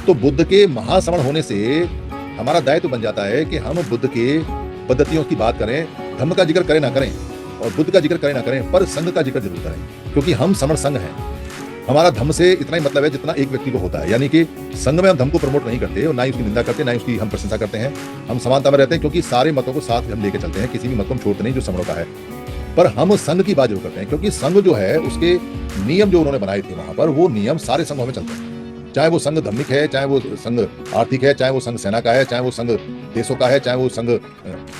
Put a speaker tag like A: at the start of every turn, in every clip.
A: तो बुद्ध के महाश्रवण होने से हमारा दायित्व बन जाता है कि हम बुद्ध के पद्धतियों की बात करें, धम्म का जिक्र करें ना करें और बुद्ध का जिक्र करें ना करें, पर संघ का जिक्र जरूर करें, क्योंकि हम श्रवण संघ हैं। हमारा धम्म से इतना ही मतलब है जितना एक व्यक्ति को होता है, यानी कि संघ में हम धम्म को प्रमोट नहीं करते और ना ही उसकी निंदा करते, ना ही उसकी हम प्रशंसा करते हैं। हम समानता में रहते हैं, क्योंकि सारे मतों को साथ हम लेके चलते हैं, किसी भी मत को हम छोड़ते नहीं जो श्रवणों का है। पर हम संघ की बात जरूर करते हैं, क्योंकि संघ जो है उसके नियम जो उन्होंने बनाए थे वहां पर, वो नियम सारे संघों में चलते हैं। चाहे वो संघ धार्मिक है, चाहे वो संघ आर्थिक है, चाहे वो संघ सेना का है, चाहे वो संघ देशों का है, चाहे वो संघ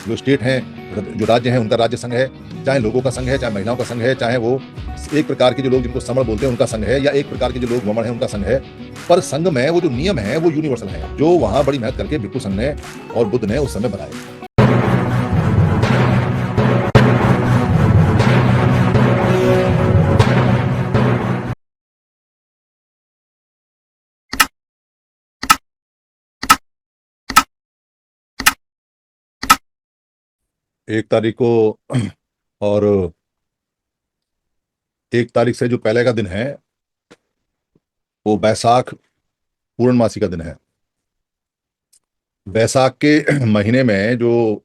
A: जो स्टेट हैं, जो राज्य हैं उनका राज्य संघ है, चाहे लोगों का संघ है, चाहे महिलाओं का संघ है, चाहे वो एक प्रकार के जो लोग जिनको समण बोलते हैं उनका संघ है, या एक प्रकार के जो लोग वमन है उनका संघ है। पर संघ में वो जो नियम है वो यूनिवर्सल है, जो वहां बड़ी मेहनत करके भिक्षु संघ ने और बुद्ध ने उस समय बनाए। एक तारीख को और 1 तारीख से जो पहले का दिन है वो बैसाख पूर्णमासी का दिन है। बैसाख के महीने में जो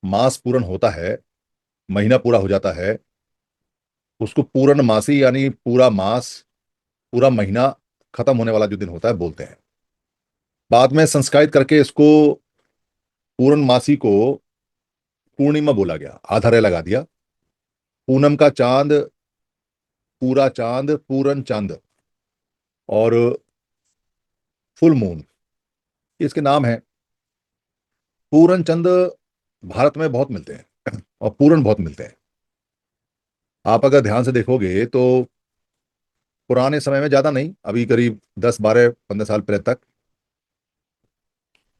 A: मास पूर्ण होता है, महीना पूरा हो जाता है, उसको पूर्णमासी यानी पूरा मास, पूरा महीना खत्म होने वाला जो दिन होता है बोलते हैं। बाद में संस्कारित करके इसको पूर्णमासी को पूर्णिमा बोला गया, आधा रे लगा दिया। पूनम का चांद, पूरा चांद, पूरन चांद और फुल मून, इसके नाम है। पूरन चंद भारत में बहुत मिलते हैं और पूरन बहुत मिलते हैं। आप अगर ध्यान से देखोगे तो पुराने समय में ज्यादा नहीं, अभी करीब 10 12 15 साल पहले तक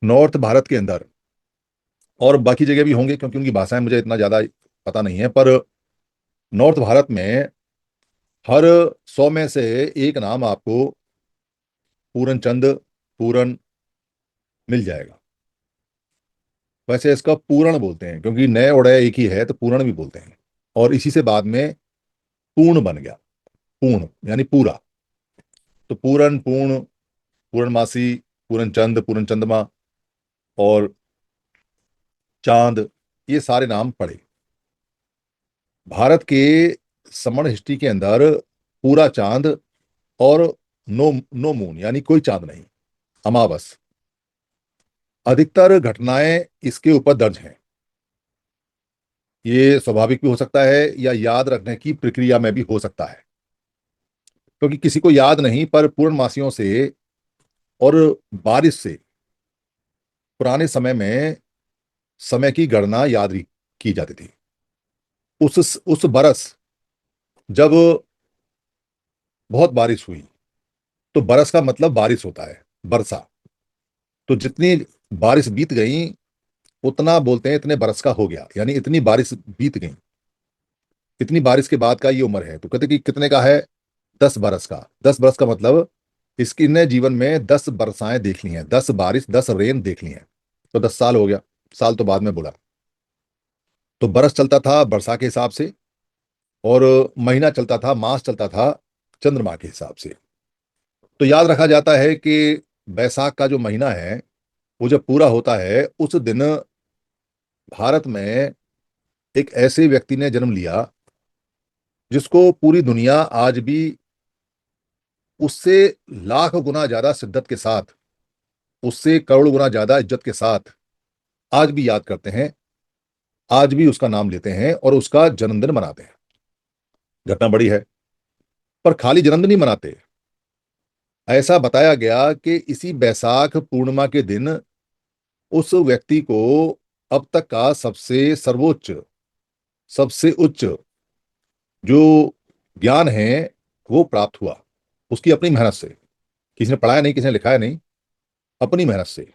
A: नॉर्थ भारत के अंदर, और बाकी जगह भी होंगे क्योंकि उनकी भाषाएं मुझे इतना ज्यादा पता नहीं है, पर नॉर्थ भारत में हर 100 में से एक नाम आपको पूरन चंद, पूरन मिल जाएगा। वैसे इसका पूरण बोलते हैं, क्योंकि नए उड़े एक ही है तो पूरण भी बोलते हैं, और इसी से बाद में पूर्ण बन गया। पूर्ण यानी पूरा, तो पूरन, पूर्ण, पूर्णमासी, पूरन चंद, पूरन चंद्रमा और चांद, ये सारे नाम पड़े। भारत के समण हिस्ट्री के अंदर पूरा चांद और नो नो मून यानी कोई चांद नहीं, अमावस, अधिकतर घटनाएं इसके ऊपर दर्ज हैं। ये स्वाभाविक भी हो सकता है या याद रखने की प्रक्रिया में भी हो सकता है, क्योंकि किसी को याद नहीं, पर पूर्णमासियों से और बारिश से पुराने समय में समय की गणना याद की जाती थी। उस बरस जब बहुत बारिश हुई, तो बरस का मतलब बारिश होता है, बरसा। तो जितनी बारिश बीत गई उतना बोलते हैं इतने बरस का हो गया, यानी इतनी बारिश बीत गई, इतनी बारिश के बाद का ये उम्र है। तो कहते कि कितने का है, 10 बरस का। 10 बरस का मतलब इसकी ने जीवन में 10 बरसाएं देख ली हैं, 10 बारिश, 10 रेन देख ली हैं, तो 10 साल हो गया। साल तो बाद में बोला। तो बरस चलता था वर्षा के हिसाब से, और महीना चलता था, मास चलता था चंद्रमा के हिसाब से। तो याद रखा जाता है कि बैसाख का जो महीना है वो जब पूरा होता है उस दिन भारत में एक ऐसे व्यक्ति ने जन्म लिया जिसको पूरी दुनिया आज भी उससे लाख गुना ज्यादा शिद्दत के साथ, उससे करोड़ गुना ज्यादा इज्जत के साथ आज भी याद करते हैं, आज भी उसका नाम लेते हैं और उसका जन्मदिन मनाते हैं। घटना बड़ी है, पर खाली जन्मदिन नहीं मनाते। ऐसा बताया गया कि इसी बैसाख पूर्णिमा के दिन उस व्यक्ति को अब तक का सबसे सर्वोच्च, सबसे उच्च जो ज्ञान है वो प्राप्त हुआ, उसकी अपनी मेहनत से। किसी ने पढ़ाया नहीं, किसी ने लिखाया नहीं, अपनी मेहनत से।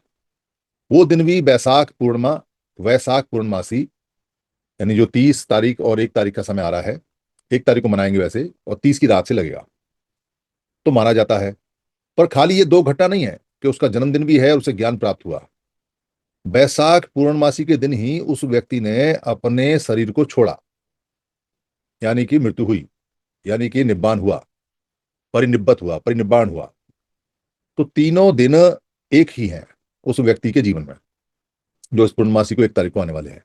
A: वो दिन भी बैसाख पूर्णिमा, वैसाख पूर्णमासी, यानी जो 30 तारीख और 1 तारीख का समय आ रहा है, 1 तारीख को मनाएंगे वैसे, और 30 की रात से लगेगा, तो माना जाता है। पर खाली ये दो घटना नहीं है कि उसका जन्मदिन भी है और उसे ज्ञान प्राप्त हुआ। बैसाख पूर्णमासी के दिन ही उस व्यक्ति ने अपने शरीर को छोड़ा, यानी कि मृत्यु हुई, यानी कि निब्बान हुआ, परिनिब्बत हुआ, परिनिब्बाण हुआ। तो तीनों दिन एक ही हैं उस व्यक्ति के जीवन में, जो इस पूर्णमासी को 1 तारीख को आने वाले हैं।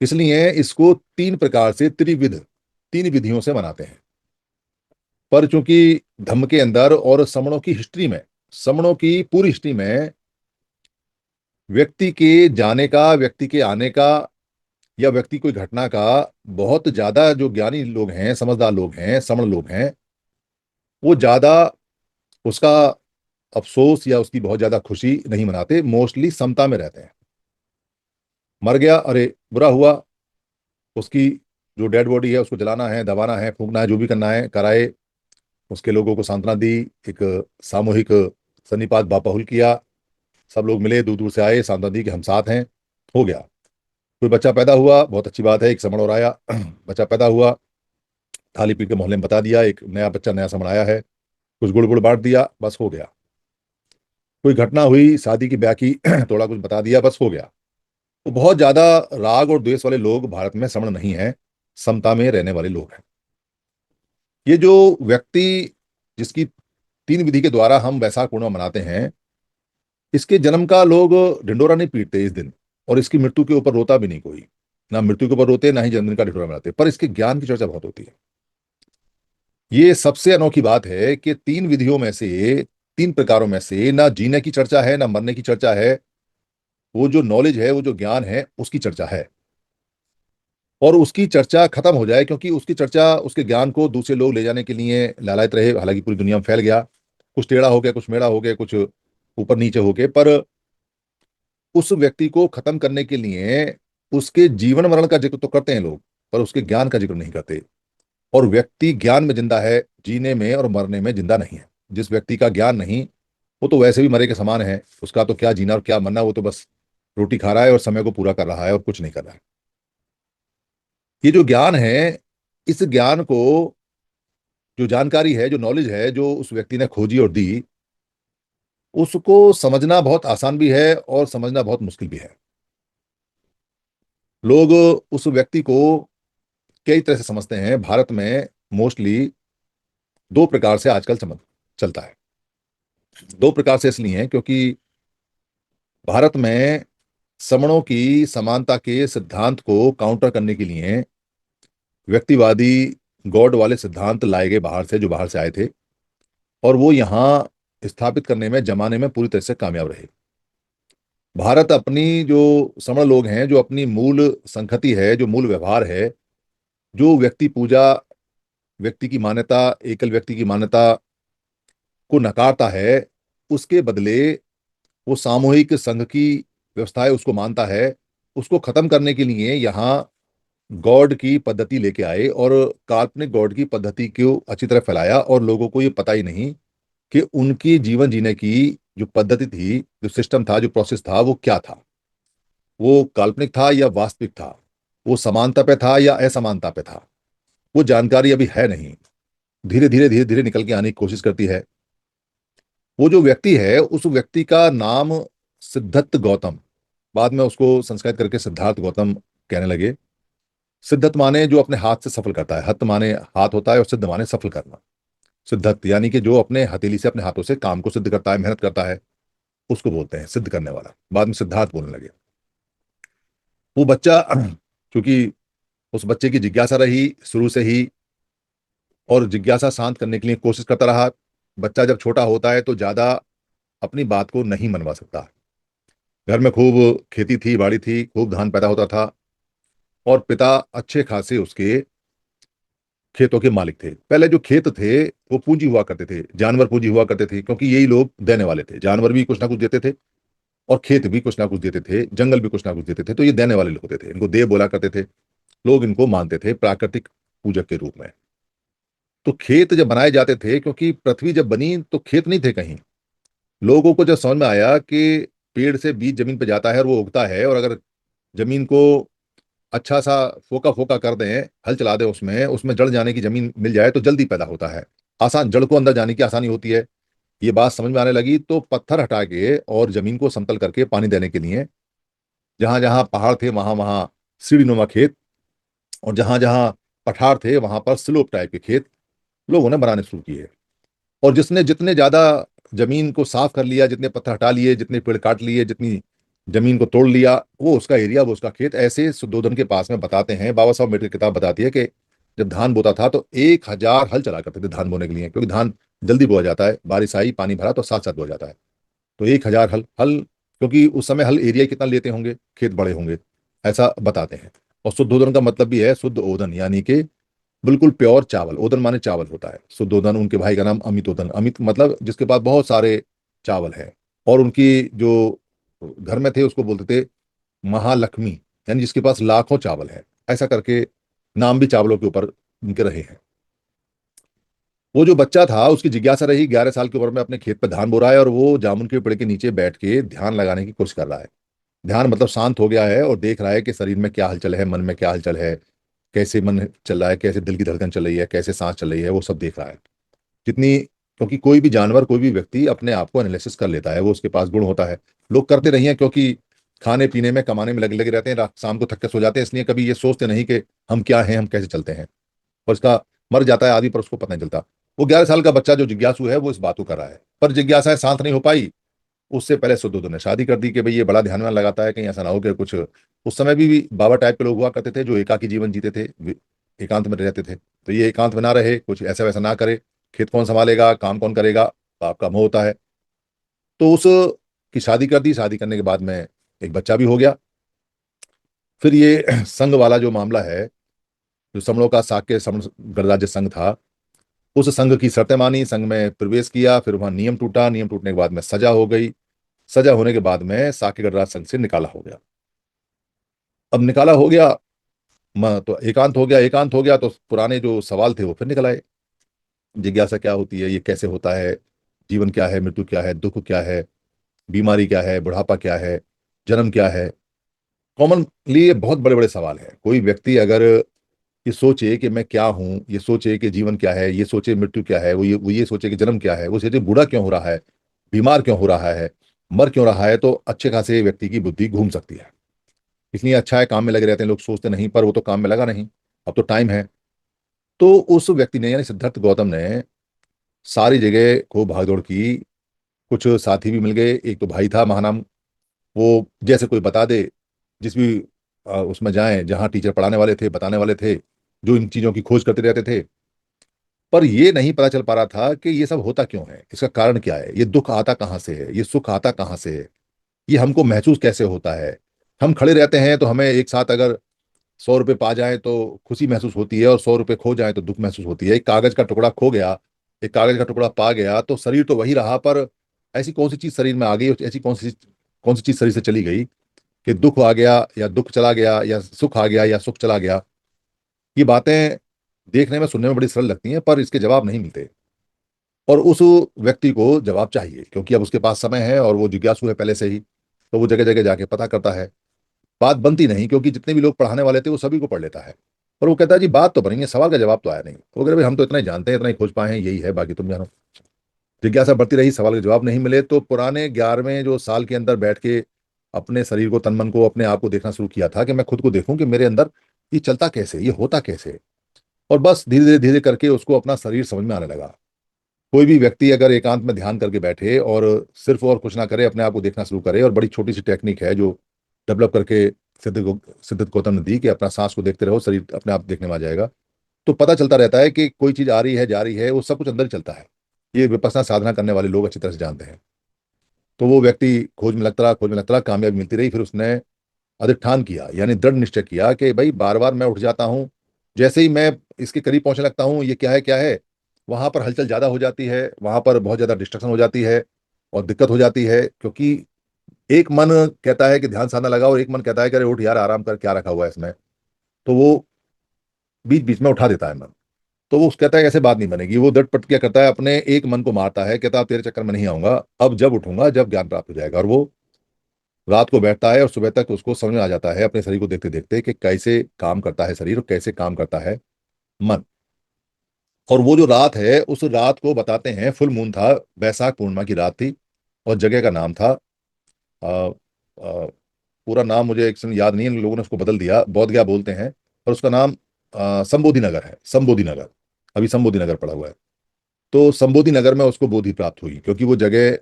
A: इसलिए इसको 3 प्रकार से, त्रिविध, 3 विधियों से मनाते हैं। पर चूंकि धम्म के अंदर और श्रमणों की हिस्ट्री में, श्रमणों की पूरी हिस्ट्री में व्यक्ति के जाने का, व्यक्ति के आने का या व्यक्ति कोई घटना का बहुत ज्यादा जो ज्ञानी लोग हैं, समझदार लोग हैं, श्रमण लोग हैं, वो ज्यादा उसका अफसोस या उसकी बहुत ज्यादा खुशी नहीं मनाते, मोस्टली समता में रहते हैं। मर गया, अरे बुरा हुआ, उसकी जो डेड बॉडी है उसको जलाना है, दबाना है, फूंकना है, जो भी करना है कराए, उसके लोगों को सांत्वना दी, एक सामूहिक सन्निपात बापाहुल किया, सब लोग मिले, दूर दूर से आए, सांत्वना दी कि हम साथ हैं, हो गया। कोई बच्चा पैदा हुआ, बहुत अच्छी बात है, एक समण और आया, बच्चा पैदा हुआ, थाली पीट के मोहल्ले में बता दिया एक नया बच्चा, नया समण आया है, कुछ गुड़ गुड़ बांट दिया, बस हो गया। कोई घटना हुई, शादी की, ब्याह की, थोड़ा कुछ बता दिया, बस हो गया। तो बहुत ज्यादा राग और द्वेष वाले लोग भारत में समण नहीं है, समता में रहने वाले लोग हैं। ये जो व्यक्ति जिसकी 3 विधि के द्वारा हम वैशाख पूर्णिमा मनाते हैं, इसके जन्म का लोग ढिंडोरा नहीं पीटते इस दिन, और इसकी मृत्यु के ऊपर रोता भी नहीं कोई, ना मृत्यु के ऊपर रोते, ना ही जन्मदिन का ढिंडोरा मनाते, पर इसके ज्ञान की चर्चा बहुत होती है। ये सबसे अनोखी बात है कि 3 विधियों में से, 3 प्रकारों में से ना जीने की चर्चा है, ना मरने की चर्चा है। वो जो नॉलेज है, वो जो ज्ञान है, उसकी चर्चा है। और उसकी चर्चा खत्म हो जाए, क्योंकि उसकी चर्चा, उसके ज्ञान को दूसरे लोग ले जाने के लिए लालायत रहे, हालांकि पूरी दुनिया में फैल गया, कुछ टेढ़ा हो गया, कुछ मेढ़ा हो गया, कुछ ऊपर नीचे हो गए, पर उस व्यक्ति को खत्म करने के लिए उसके जीवन मरण का जिक्र तो करते हैं लोग, पर उसके ज्ञान का जिक्र नहीं करते। और व्यक्ति ज्ञान में जिंदा है, जीने में और मरने में जिंदा नहीं है। जिस व्यक्ति का ज्ञान नहीं, वो तो वैसे भी मरे के समान है, उसका तो क्या जीना और क्या मरना, वो तो बस रोटी खा रहा है और समय को पूरा कर रहा है और कुछ नहीं कर रहा है। ये जो ज्ञान है, इस ज्ञान को, जो जानकारी है, जो नॉलेज है, जो उस व्यक्ति ने खोजी और दी, उसको समझना बहुत आसान भी है और समझना बहुत मुश्किल भी है। लोग उस व्यक्ति को कई तरह से समझते हैं। भारत में मोस्टली 2 प्रकार से आजकल समझ चलता है। 2 प्रकार से इसलिए हैं क्योंकि भारत में समणों की समानता के सिद्धांत को काउंटर करने के लिए व्यक्तिवादी, गॉड वाले सिद्धांत लाए गए बाहर से, जो बाहर से आए थे, और वो यहाँ स्थापित करने में जमाने में पूरी तरह से कामयाब रहे। भारत अपनी जो समण लोग हैं, जो अपनी मूल संहति है, जो मूल व्यवहार है, जो व्यक्ति पूजा, व्यक्ति की मान्यता, एकल व्यक्ति की मान्यता को नकारता है, उसके बदले वो सामूहिक संघ की व्यवस्था है उसको मानता है, उसको खत्म करने के लिए यहाँ गॉड की पद्धति लेके आए और काल्पनिक गॉड की पद्धति को अच्छी तरह फैलाया, और लोगों को ये पता ही नहीं कि उनकी जीवन जीने की जो पद्धति थी, जो सिस्टम था, जो प्रोसेस था, वो क्या था, वो काल्पनिक था या वास्तविक था, वो समानता पे था या असमानता पे था, वो जानकारी अभी है नहीं। धीरे धीरे धीरे धीरे निकल के आने की कोशिश करती है। वो जो व्यक्ति है, उस व्यक्ति का नाम सिद्धार्थ गौतम, बाद में उसको संस्कृत करके सिद्धार्थ गौतम कहने लगे। सिद्धत माने जो अपने हाथ से सफल करता है, हत माने हाथ होता है, और सिद्ध माने सफल करना। सिद्धत यानी कि जो अपने हथेली से, अपने हाथों से काम को सिद्ध करता है, मेहनत करता है, उसको बोलते हैं सिद्ध करने वाला। बाद में सिद्धार्थ बोलने लगे। वो बच्चा क्योंकि उस बच्चे की जिज्ञासा रही शुरू से ही, और जिज्ञासा शांत करने के लिए कोशिश करता रहा। बच्चा जब छोटा होता है तो ज्यादा अपनी बात को नहीं मनवा सकता। घर में खूब खेती थी, बाड़ी थी, खूब धान पैदा होता था, और पिता अच्छे खासे उसके खेतों के मालिक थे। पहले जो खेत थे वो पूंजी हुआ करते थे, जानवर पूंजी हुआ करते थे, क्योंकि यही लोग देने वाले थे। जानवर भी कुछ ना कुछ देते थे, और खेत भी कुछ ना कुछ देते थे, जंगल भी कुछ ना कुछ देते थे, तो ये देने वाले लोग होते थे। इनको देव बोला करते थे, लोग इनको मानते थे प्राकृतिक पूजक के रूप में। तो खेत जब बनाए जाते थे, क्योंकि पृथ्वी जब बनी तो खेत नहीं थे कहीं, लोगों को जब समझ में आया कि पेड़ से बीज जमीन पे जाता है और वो उगता है, और अगर जमीन को अच्छा सा फोका फोका कर दें, हल चला दें, उसमें उसमें जड़ जाने की जमीन मिल जाए तो जल्दी पैदा होता है, आसान, जड़ को अंदर जाने की आसानी होती है। ये बात समझ में आने लगी तो पत्थर हटा के और जमीन को समतल करके पानी देने के लिए जहां जहां पहाड़ थे वहां वहां सीढ़ी नुमा खेत, और जहां जहां पठार थे वहां पर स्लोप टाइप के खेत लोगों ने बनाने शुरू किए। और जिसने जितने ज्यादा जमीन को साफ कर लिया, जितने पत्थर हटा लिए, जितने पेड़ काट लिए, जितनी जमीन को तोड़ लिया, वो उसका एरिया, वो उसका खेत। ऐसे शुद्धोधन के पास में बताते हैं, बाबा साहब अम्बेडकर की किताब बताती है कि जब धान बोता था तो 1,000 हल चला करते थे धान बोने के लिए, क्योंकि धान जल्दी बोया जाता है, बारिश आई, पानी भरा तो साथ साथ बोया जाता है। तो 1,000 हल हल, क्योंकि उस समय हल एरिया कितना लेते होंगे, खेत बड़े होंगे, ऐसा बताते हैं। और शुद्धोधन का मतलब भी है शुद्ध ओदन, यानी कि बिल्कुल प्योर चावल। ओदन माने चावल होता है। शुद्धोदन, उनके भाई का नाम अमित ओदन, अमित मतलब जिसके पास बहुत सारे चावल है। और उनकी जो घर में थे उसको बोलते थे महालक्ष्मी, यानी जिसके पास लाखों चावल है, ऐसा करके नाम भी चावलों के ऊपर उनके रहे हैं। वो जो बच्चा था उसकी जिज्ञासा रही, 11 साल की उम्र में अपने खेत पर धान बो रहा है और वो जामुन के पेड़ के नीचे बैठ के ध्यान लगाने की कोशिश कर रहा है। ध्यान मतलब शांत हो गया है और देख रहा है कि शरीर में क्या हलचल है, मन में क्या हलचल है, कैसे मन चल रहा है, कैसे दिल की धड़कन चल रही है, कैसे सांस चल रही है, वो सब देख रहा है। जितनी, क्योंकि कोई भी जानवर, कोई भी व्यक्ति अपने आप को एनालिसिस कर लेता है, वो उसके पास गुण होता है। लोग करते नहीं है, क्योंकि खाने पीने में, कमाने में लगे लगे रहते हैं, शाम को थक के सो जाते हैं, इसलिए कभी ये सोचते नहीं कि हम क्या हैं, हम कैसे चलते हैं। और इसका मर जाता है आदमी, पर उसको पता नहीं चलता। वो 11 साल का बच्चा जो जिज्ञासु है वो इस बात को कर रहा है, पर जिज्ञासाएं शांत नहीं हो पाई। उससे पहले सुद्धोधन ने शादी कर दी कि भाई ये बड़ा ध्यान में लगाता है, कहीं ऐसा ना हो कि कुछ। उस समय भी बाबा टाइप के लोग हुआ करते थे जो एकाकी जीवन जीते थे, एकांत में रहते थे। तो ये एकांत में ना रहे, कुछ ऐसा वैसा ना करे, खेत कौन संभालेगा, काम कौन करेगा, बाप का मोह होता है। तो उस की शादी कर दी। शादी करने के बाद में एक बच्चा भी हो गया। फिर ये संघ वाला जो मामला है, जो समणों का साक्य सम गणराज्य संघ था, उस संघ की शर्तें मानी, संघ में प्रवेश किया। फिर वहां नियम टूटा, नियम टूटने के बाद में सजा हो गई। सजा होने के बाद में साक्य गणराज्य संघ से निकाला हो गया। अब निकाला हो गया, तो एकांत हो गया। एकांत हो गया तो पुराने जो सवाल थे वो फिर निकल आए। जिज्ञासा क्या होती है, ये कैसे होता है, जीवन क्या है, मृत्यु क्या है, दुख क्या है, बीमारी क्या है, बुढ़ापा क्या है, जन्म क्या है। कॉमनली ये बहुत बड़े बड़े सवाल है। कोई व्यक्ति अगर ये सोचे कि मैं क्या हूँ, ये सोचे कि जीवन क्या है, ये सोचे मृत्यु क्या है, वो ये सोचे कि जन्म क्या है, वो सोचे बूढ़ा क्यों हो रहा है, बीमार क्यों हो रहा है, मर क्यों रहा है, तो अच्छे खासे व्यक्ति की बुद्धि घूम सकती है। इसलिए अच्छा है, काम में लगे रहते हैं लोग, सोचते नहीं, पर वो तो काम में लगा नहीं, अब तो टाइम है। तो उस व्यक्ति ने, यानी सिद्धार्थ गौतम ने सारी जगह खूब भागदौड़ की। कुछ साथी भी मिल गए, एक तो भाई था महानाम, वो जैसे कोई बता दे, जिस भी उसमें जाएं, जहाँ टीचर पढ़ाने वाले थे, बताने वाले थे, जो इन चीजों की खोज करते रहते थे। पर ये नहीं पता चल पा रहा था कि ये सब होता क्यों है, इसका कारण क्या है, ये दुख आता कहाँ से है, ये सुख आता कहाँ से है, ये हमको महसूस कैसे होता है। हम खड़े रहते हैं तो हमें एक साथ अगर 100 रुपये पा जाए तो खुशी महसूस होती है, और 100 रुपये खो जाए तो दुख महसूस होती है। एक कागज का टुकड़ा खो गया, एक कागज का टुकड़ा पा गया, तो शरीर तो वही रहा, पर ऐसी कौन सी चीज शरीर में आ गई, ऐसी कौन सी चीज शरीर से चली गई कि दुख आ गया, या दुख चला गया, या सुख आ गया, या सुख चला गया। ये बातें देखने में, सुनने में बड़ी सरल लगती हैं, पर इसके जवाब नहीं मिलते। और उस व्यक्ति को जवाब चाहिए, क्योंकि अब उसके पास समय है और वो जिज्ञासु है पहले से ही, तो वो जगह जगह जाके पता करता है। बात बनती नहीं, क्योंकि जितने भी लोग पढ़ाने वाले थे वो सभी को पढ़ लेता है। पर वो कहता है जी बात तो बनी है, सवाल का जवाब तो आया नहीं। वो कह रहे भाई हम तो इतना ही जानते हैं, इतना ही खोज पाए हैं, यही है, बाकी तुम जानो। जिज्ञासा बढ़ती रही, सवाल के जवाब नहीं मिले, तो पुराने 11वें जो साल के अंदर बैठ के अपने शरीर को, तन मन को, अपने आप को देखना शुरू किया था कि मैं खुद को देखूं कि मेरे अंदर ये चलता कैसे, ये होता कैसे। और बस धीरे धीरे धीरे करके उसको अपना शरीर समझ में आने लगा। कोई भी व्यक्ति अगर एकांत में ध्यान करके बैठे और सिर्फ और कुछ ना करे, अपने आप को देखना शुरू करे, और बड़ी छोटी सी टेक्निक है जो डेवलप करके सिद्धार्थ गौतम ने दी कि अपना सांस को देखते रहो, शरीर अपने आप देखने में आ जाएगा। तो पता चलता रहता है कि कोई चीज आ रही है, जा रही है, वो सब कुछ अंदर ही चलता है। ये विपश्यना साधना करने वाले लोग अच्छी तरह से जानते हैं। तो वो व्यक्ति खोज में लगता रहा, खोज में लगता रहा, कामयाबी मिलती रही। फिर उसने अधिष्ठान किया, यानी दृढ़ निश्चय किया कि भाई बार बार मैं उठ जाता हूँ, जैसे ही मैं इसके करीब पहुंचने लगता हूँ, ये क्या है क्या है, वहां पर हलचल ज्यादा हो जाती है, वहां पर बहुत ज्यादा डिस्ट्रक्शन हो जाती है और दिक्कत हो जाती है। क्योंकि एक मन कहता है कि ध्यान साधना लगा, और एक मन कहता है कि अरे उठ यार, आराम कर, क्या रखा हुआ है इसमें। तो वो बीच बीच में उठा देता है मन। तो वो कहता है ऐसे बात नहीं बनेगी। वो दृढ़ प्रतिज्ञा करता है, अपने एक मन को मारता है, कहता है अब तेरे चक्कर में नहीं आऊंगा, अब जब उठूंगा जब ज्ञान प्राप्त हो जाएगा। और वो रात को बैठता है और सुबह तक उसको समझ में आ जाता है, अपने शरीर को देखते देखते, कि कैसे काम करता है शरीर और कैसे काम करता है मन। और वो जो रात है, उस रात को बताते हैं फुल मून था, बैसाख पूर्णिमा की रात थी। और जगह का नाम था, आ, आ, पूरा नाम मुझे एक समय याद नहीं है, लोगों ने उसको बदल दिया, बोध गया बोलते हैं, पर उसका नाम संबोधि नगर है, संबोधि नगर। अभी संबोधि नगर पड़ा हुआ है। तो संबोधि नगर में उसको बोधि प्राप्त हुई, क्योंकि वो जगह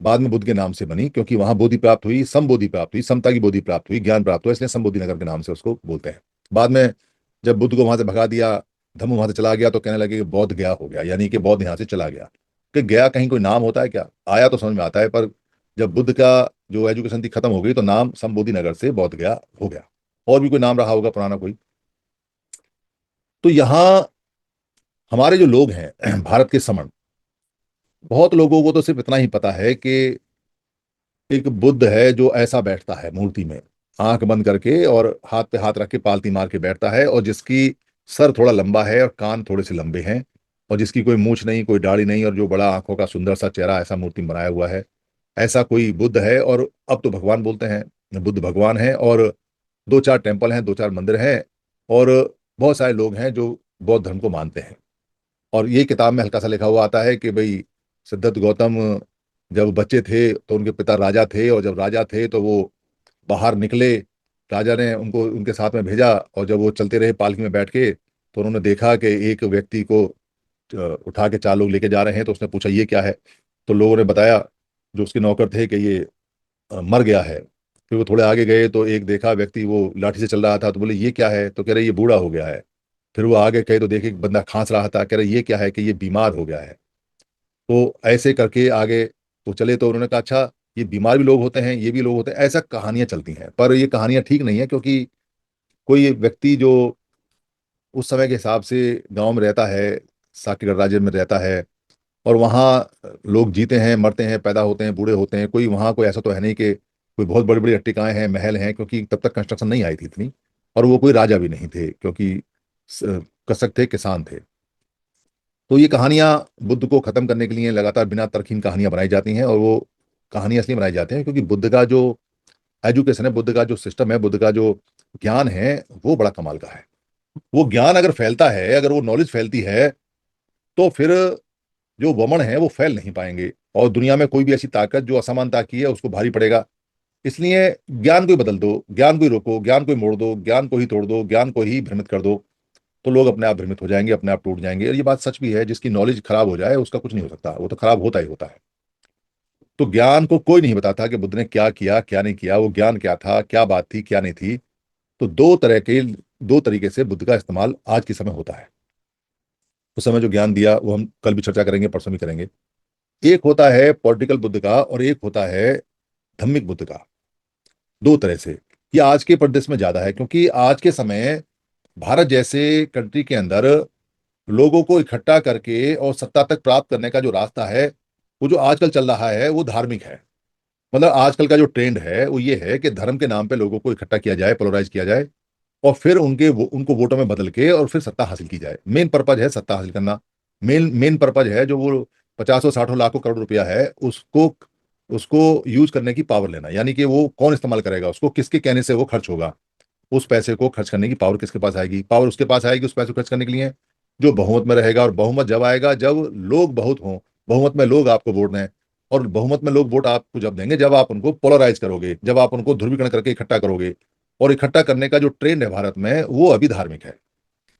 A: बाद में बुद्ध के नाम से बनी, क्योंकि वहां बोधि प्राप्त हुई, संबोधि प्राप्त हुई, समता की बोधि प्राप्त हुई, ज्ञान प्राप्त हुआ, इसलिए संबोधि नगर के नाम से उसको बोलते हैं। बाद में जब बुद्ध को वहां से भगा दिया, धम्म वहां से चला गया, तो कहने लगे कि बौद्ध गया हो गया, यानी कि बौद्ध यहाँ से चला गया। कि गया कहीं कोई नाम होता है क्या? आया तो समझ में आता है, पर जब बुद्ध का जो एजुकेशन थी खत्म हो गई, तो नाम संबोधि नगर से बौद्ध गया हो गया। और भी कोई नाम रहा होगा पुराना कोई। तो यहाँ हमारे जो लोग हैं भारत के समण, बहुत लोगों को तो सिर्फ इतना ही पता है कि एक बुद्ध है जो ऐसा बैठता है मूर्ति में, आंख बंद करके और हाथ पे हाथ रख के पालती मार के बैठता है, और जिसकी सर थोड़ा लंबा है और कान थोड़े से लंबे हैं, और जिसकी कोई मूछ नहीं, कोई दाढ़ी नहीं, और जो बड़ा आंखों का सुंदर सा चेहरा, ऐसा मूर्ति में बनाया हुआ है। ऐसा कोई बुद्ध है, और अब तो भगवान बोलते हैं, बुद्ध भगवान है, और दो चार टेम्पल हैं, दो चार मंदिर हैं, और बहुत सारे लोग हैं जो बौद्ध धर्म को मानते हैं। और ये किताब में हल्का सा लिखा हुआ आता है कि भाई सिद्धार्थ गौतम जब बच्चे थे तो उनके पिता राजा थे, और जब राजा थे तो वो बाहर निकले, राजा ने उनको उनके साथ में भेजा, और जब वो चलते रहे पालकी में बैठ के, तो उन्होंने देखा कि एक व्यक्ति को उठा के चार लोग लेके जा रहे हैं। तो उसने पूछा ये क्या है? तो लोगों ने बताया, जो उसके नौकर थे, कि ये मर गया है। फिर वो थोड़े आगे गए तो एक देखा व्यक्ति वो लाठी से चल रहा था, तो बोले ये क्या है? तो कह रहे ये बूढ़ा हो गया है। फिर वो आगे गए तो देखे एक बंदा खांस रहा था, कह रहे ये क्या है? कि ये बीमार हो गया है। तो ऐसे करके आगे वो चले, तो उन्होंने कहा अच्छा, ये बीमार भी लोग होते हैं, ये भी लोग होते हैं। ऐसा कहानियां चलती हैं, पर ये कहानियां ठीक नहीं है, क्योंकि कोई व्यक्ति जो उस समय के हिसाब से गांव में रहता है, साकीगढ़ राज्य में रहता है, और वहाँ लोग जीते हैं, मरते हैं, पैदा होते हैं, बूढ़े होते हैं, कोई वहाँ कोई ऐसा तो है नहीं कि कोई बहुत बड़ी बड़ी अट्टिकाएं हैं, महल हैं, क्योंकि तब तक कंस्ट्रक्शन नहीं आई थी इतनी। और वो कोई राजा भी नहीं थे, क्योंकि कृषक थे, किसान थे। तो ये कहानियां बुद्ध को खत्म करने के लिए लगातार बिना तरकीन कहानियां बनाई जाती हैं, और वो कहानियां इसलिए बनाई जाती हैं क्योंकि बुद्ध का जो एजुकेशन है, बुद्ध का जो सिस्टम है, बुद्ध का जो ज्ञान है, वो बड़ा कमाल का है। वो ज्ञान अगर फैलता है, अगर वो नॉलेज फैलती है, तो फिर जो वमन है वो फैल नहीं पाएंगे, और दुनिया में कोई भी ऐसी ताकत जो असमानता की है उसको भारी पड़ेगा। इसलिए ज्ञान को ही बदल दो, ज्ञान को ही रोको, ज्ञान को ही मोड़ दो, ज्ञान को ही तोड़ दो, ज्ञान को ही भ्रमित कर दो, तो लोग अपने आप भ्रमित हो जाएंगे, अपने आप टूट जाएंगे। और ये बात सच भी है, जिसकी नॉलेज खराब हो जाए उसका कुछ नहीं हो सकता, वो तो खराब होता ही होता है। तो ज्ञान को कोई नहीं बताता कि बुद्ध ने क्या किया क्या नहीं किया, वो ज्ञान क्या था, क्या बात थी क्या नहीं थी। तो दो तरीके से बुद्ध का इस्तेमाल आज के समय होता है। उस समय जो ज्ञान दिया वो हम कल भी चर्चा करेंगे, परसों भी करेंगे। एक होता है पॉलिटिकल बुद्ध का, और एक होता है धम्मिक बुद्ध का। दो तरह से। ये आज के परिदृश्य में ज्यादा है, क्योंकि आज के समय भारत जैसे कंट्री के अंदर लोगों को इकट्ठा करके और सत्ता तक प्राप्त करने का जो रास्ता है, वो जो आजकल चल रहा है, वो धार्मिक है। मतलब आजकल का जो ट्रेंड है वो ये है कि धर्म के नाम पे लोगों को इकट्ठा किया जाए, पोलराइज किया जाए, और फिर उनको वोटों में बदल के और फिर सत्ता हासिल की जाए। मेन पर्पज है सत्ता हासिल करना। मेन मेन पर्पज है जो वो 50 60 लाखों करोड़ रुपया है, उसको उसको यूज करने की पावर लेना, यानी कि वो कौन इस्तेमाल करेगा, उसको किसके कहने से वो खर्च होगा, उस पैसे को खर्च करने की पावर किसके पास आएगी? पावर उसके पास आएगी उस पैसे को खर्च करने के लिए जो बहुमत में रहेगा। और बहुमत जब आएगा जब लोग बहुत हों, बहुमत में लोग आपको वोट दें, और बहुमत में लोग वोट आपको जब देंगे जब आप उनको पोलराइज करोगे, जब आप उनको ध्रुवीकरण करके इकट्ठा करोगे। और इकट्ठा करने का जो ट्रेंड है भारत में, वो अभी धार्मिक है,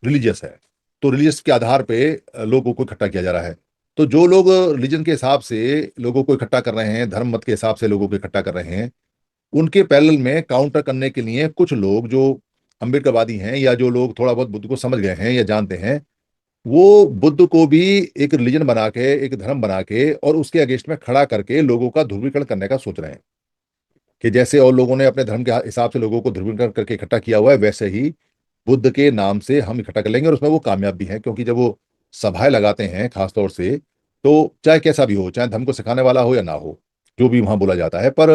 A: रिलीजियस है। तो रिलीजियस के आधार पे लोगों को इकट्ठा किया जा रहा है। तो जो लोग रिलीजन के हिसाब से लोगों को इकट्ठा कर रहे हैं, धर्म मत के हिसाब से लोगों को इकट्ठा कर रहे हैं, उनके पैरेलल में काउंटर करने के लिए कुछ लोग जो अम्बेडकरवादी हैं, या जो लोग थोड़ा बहुत बुद्ध को समझ गए हैं या जानते हैं, वो बुद्ध को भी एक रिलीजन बना के, एक धर्म बना के, और उसके अगेंस्ट में खड़ा करके लोगों का ध्रुवीकरण करने का सोच रहे हैं। कि जैसे और लोगों ने अपने धर्म के हिसाब से लोगों को ध्रुवीकरण करके इकट्ठा किया हुआ है, वैसे ही बुद्ध के नाम से हम इकट्ठा कर लेंगे। और उसमें वो कामयाब भी हैं, क्योंकि जब वो सभाएं लगाते हैं खासतौर से, तो चाहे कैसा भी हो, चाहे धर्म को सिखाने वाला हो या ना हो, जो भी वहां बोला जाता है, पर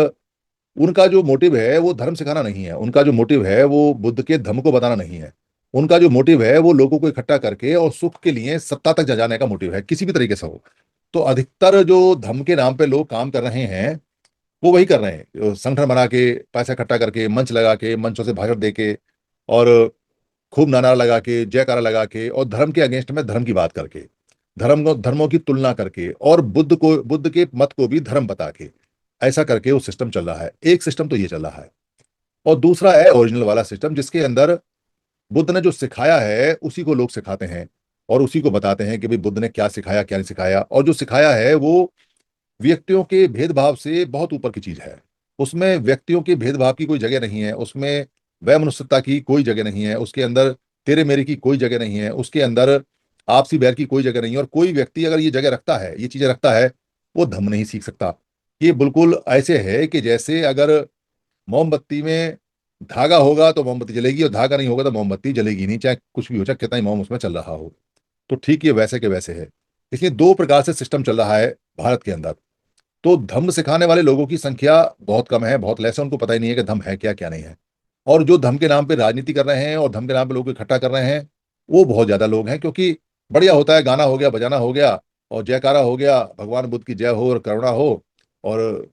A: उनका जो मोटिव है वो धर्म सिखाना नहीं है। उनका जो मोटिव है वो बुद्ध के धर्म को बताना नहीं है। उनका जो मोटिव है वो लोगों को इकट्ठा करके और सुख के लिए सत्ता तक जाने का मोटिव है, किसी भी तरीके से हो। तो अधिकतर जो धर्म के नाम पे लोग काम कर रहे हैं, वो वही कर रहे हैं, संगठन बना के, पैसा इकट्ठा करके, मंच लगा के, मंचों से भाषण दे के, और खूब नारा लगा के, जयकारा लगा के, और धर्म के अगेंस्ट में धर्म की बात करके, धर्मों की तुलना करके, और बुद्ध के मत को भी धर्म बता के, ऐसा करके वो सिस्टम चल रहा है। एक सिस्टम तो ये चल रहा है, और दूसरा है ओरिजिनल वाला सिस्टम, जिसके अंदर बुद्ध ने जो सिखाया है उसी को लोग सिखाते हैं। और उसी को बताते हैं कि भाई बुद्ध ने क्या सिखाया क्या नहीं सिखाया, और जो सिखाया है वो व्यक्तियों के भेदभाव से बहुत ऊपर की चीज है। उसमें व्यक्तियों के भेदभाव की कोई जगह नहीं है, उसमें वैमनस्यता की कोई जगह नहीं है, उसके अंदर तेरे मेरे की कोई जगह नहीं है, उसके अंदर आपसी बैर की कोई जगह नहीं है। और कोई व्यक्ति अगर ये जगह रखता है, ये चीजें रखता है, वो धर्म नहीं सीख सकता। ये बिल्कुल ऐसे है कि जैसे अगर मोमबत्ती में धागा होगा तो मोमबत्ती जलेगी, और धागा नहीं होगा तो मोमबत्ती जलेगी नहीं, चाहे कुछ भी हो, चाहे कितना ही मोम उसमें चल रहा हो। तो ठीक ये वैसे के वैसे है। इसलिए दो प्रकार से सिस्टम चल रहा है भारत के अंदर। तो धम्म सिखाने वाले लोगों की संख्या बहुत कम है, बहुत लेस है, उनको पता ही नहीं है कि धम्म है क्या क्या नहीं है। और जो धम्म के नाम पे राजनीति कर रहे हैं और धम्म के नाम पे लोगों को इकट्ठा कर रहे हैं, वो बहुत ज्यादा लोग हैं। क्योंकि बढ़िया होता है, गाना हो गया, बजाना हो गया, और जयकारा हो गया, भगवान बुद्ध की जय हो और करुणा हो, और